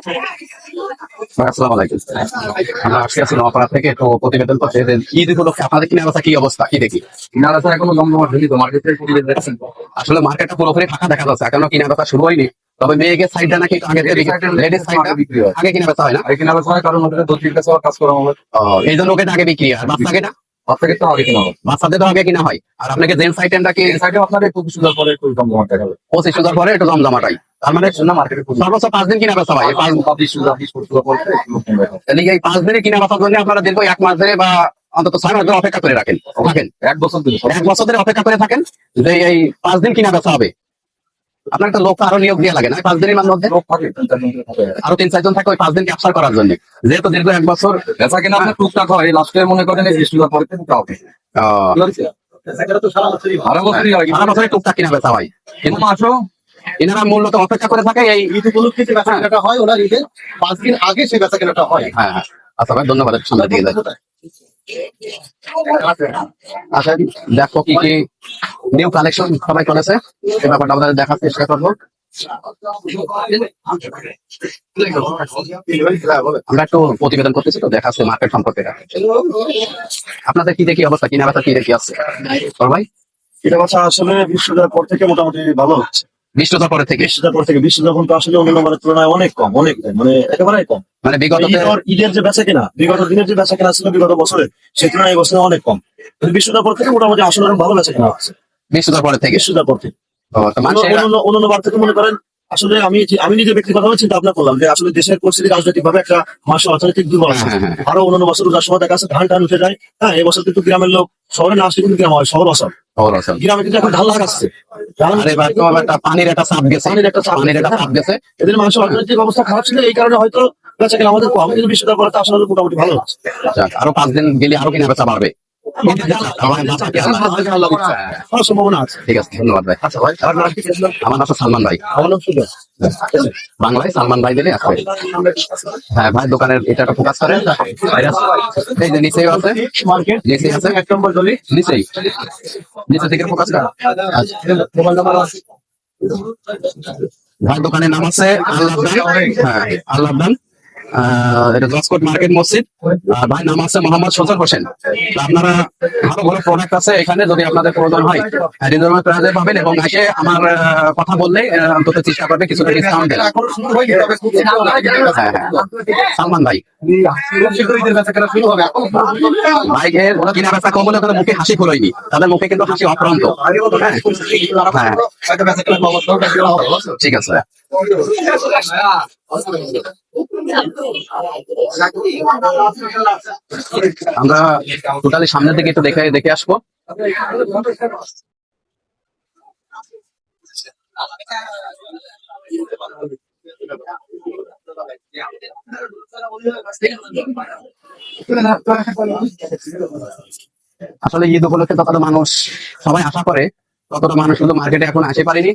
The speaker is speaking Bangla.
আসসালামু আলাইকুম। আমরা আজকে আছি নওপাড়া থেকে, তো প্রতিবেদন করতে যে ঈদ উপলক্ষে আপনাদের কিনা বেচা কি অবস্থা, কি দেখি? কিনা বেচা এখনো জমজমাট হয়নি তো, মার্কেটের পরিবেশ দেখছেন তো। আসলে মার্কেটটা পুরোপুরি ফাঁকা দেখা যাচ্ছে, এখনো কিনা বেচা শুরু হয়নি। তবে মেয়েদের সাইডটা নাকি আগে লেডিস সাইডটা বিক্রি হয়, আগে কিনা বেচা হয় না? আগে কিনা বেচা হয়, কারণ ওদের দর্জির কাছে কাজ করা হবে। এই জন্য ওকে আগে বিক্রি হয়, বাচ্চাকে না? বাচ্চাকে তো আগে কিনা হবে, বাচ্চাদের তো আগে কিনা হয়। আর আপনাকে জেন্টস আইটেমটা কি এই সাইডে আপনার 25,000 পরে একটু জমজমাট দেখা যাবে। 25,000 পরে একটু জমজমাটাই? তার মানে না, মার্কেটে সর্বোচ্চ 5 দিন কিনা বেচা হয়। 25,000 পরে একটু কম দেখা যাবে। তাহলে এই 5 দিনে কিনা বেচার জন্য আপনারা দীর্ঘ 1 মাস ধরে বা অন্তত 6 মাস ধরে অপেক্ষা করে রাখেন। 1 বছর ধরে 1 বছর ধরে অপেক্ষা করে থাকেন যে এই 5 দিন কিনা বেচা হবে। আপনার একটা লোক আরো নিয়োগ দিয়ে লাগে না 5 দিনের মধ্যে? লোক থাকে, 3-4 জন থাকে। আরো 3-4 জন থাকে ওই 5 দিন ক্যাপচার করার জন্য, যেহেতু দীর্ঘ 1 বছর। বেচা কিনা আপনার টুকটাক হয়, লাস্টে মনে করেন এই 20,000 পরে টুকটাক হবে। সারা বছরই হয়, সারা বছরে টুকটাক কিনা বেচা হয়, কিন্তু মাসও এনারা মূলত অপেক্ষা করে থাকে এই ঈদ উপলক্ষে যে বেচা কেনাটা হয়, ওনার ঈদের 5 দিন আগে সেই বেচা কেনাটা হয়। হ্যাঁ হ্যাঁ। আচ্ছা ভাই, ধন্যবাদ। সামনে দিকে যাই। আচ্ছা, দেখো কি কি নিউ কালেকশন সবাই করেছে, এই ব্যাপারটা আমাদের দেখার চেষ্টা করবো। আমরা একটু প্রতিবেদন করতেছি তো, দেখাচ্ছে মার্কেট সম্পর্কে। আপনাদের কি দেখি অবস্থা, কিনা বেচা কি দেখি আছে ভাই? এটা কথা আসলে 20,000 পর থেকে মোটামুটি ভালো হচ্ছে। 20,000 পরে থেকে? 20,000 পর থেকে 20,000 তো আসলে অন্যান্য বারের তুলনায় অনেক কম, অনেক কম, মানে একেবারেই কম। মানে বিগত ঈদের যে বেচা কেনা, বিগত দিনের যে বেচা কেনা ছিল বিগত বছরে, সেই তুলনায় এই বছরে অনেক কম। 20,000 পর থেকে মোটামুটি আসলে ভালো বেচা কেনা হচ্ছে। 20,000 পরে থেকে? 20,000 পর থেকে। তো মানুষের অন্যান্য বার থেকে মনে করেন আসলে আমি নিজে ব্যক্তিগতভাবে চিন্তা ভাবনা করলাম যে আসলে দেশের পরিস্থিতি রাজনৈতিক ভাবে একটা মাসে অর্থনৈতিক দুর্বল আছে। আরো অন্যান্য বছর রোজার সময় দেখা যাচ্ছে ধান উঠে যায়। হ্যাঁ, এবছর কিন্তু গ্রামের লোক শহরে না আসলে কিন্তু গ্রাম হয়, শহর আসল। গ্রামে কিন্তু এখন ধান লাগাচ্ছে। পানির একটা চাপ গেছে, এদের মানুষের অর্থনৈতিক অবস্থা খারাপ ছিল, এই কারণে হয়তো বেচা কেনা আমাদের কম, কিন্তু 20,000 পরে আসলে মোটামুটি ভালো হচ্ছে। আরো 5 দিন গেলে আরো কিনা বেচা বাড়বে, সম্ভাবনা আছে। ঠিক আছে, ধন্যবাদ ভাই। আচ্ছা ভাই, আমার নাম সালমান ভাই। আমার নাম সুজন। বাংলায় সালমান ভাই দিলে আসবে। হ্যাঁ ভাই, দোকানের এটা একটা ফোকাস করেন। এই যে নিচেই আছে, মার্কেট নিচেই আছে 1 নম্বর গলি, নিচেই, নিচে থেকে ফোকাস করেন। মোবাইল নাম্বার আছে। ভাই দোকানের নাম আছে আল্লাহদান। হ্যাঁ, আল্লাহদান। এটা জসকোট মার্কেট মসজিদ। ভাই নাম আছে মোহাম্মদ সজল হোসেন। আপনারা ভালো ভালো প্রোডাক্ট আছে এখানে, যদি আপনাদের প্রয়োজন হয় রিজনেবল প্রাইসে পাবেন, এবং এসে আমার কথা বললে অন্তত চেষ্টা করবে কিছুটা ডিসকাউন্ট দেন। হ্যাঁ হ্যাঁ, সালমান ভাই। ভাইয়ের কিনা বেচা কম হলে তাদের মুখে হাসি ফুরোয়নি, তাদের মুখে কিন্তু হাসি অপ্রান্ত। হ্যাঁ, ঠিক আছে। আমরা টোটালি সামনের দিকে একটু দেখে আসবো। আসলে ঈদ উপলক্ষে ততটা মানুষ সবাই আশা করে, ততটা মানুষ কিন্তু মার্কেটে এখন আসতে পারেনি।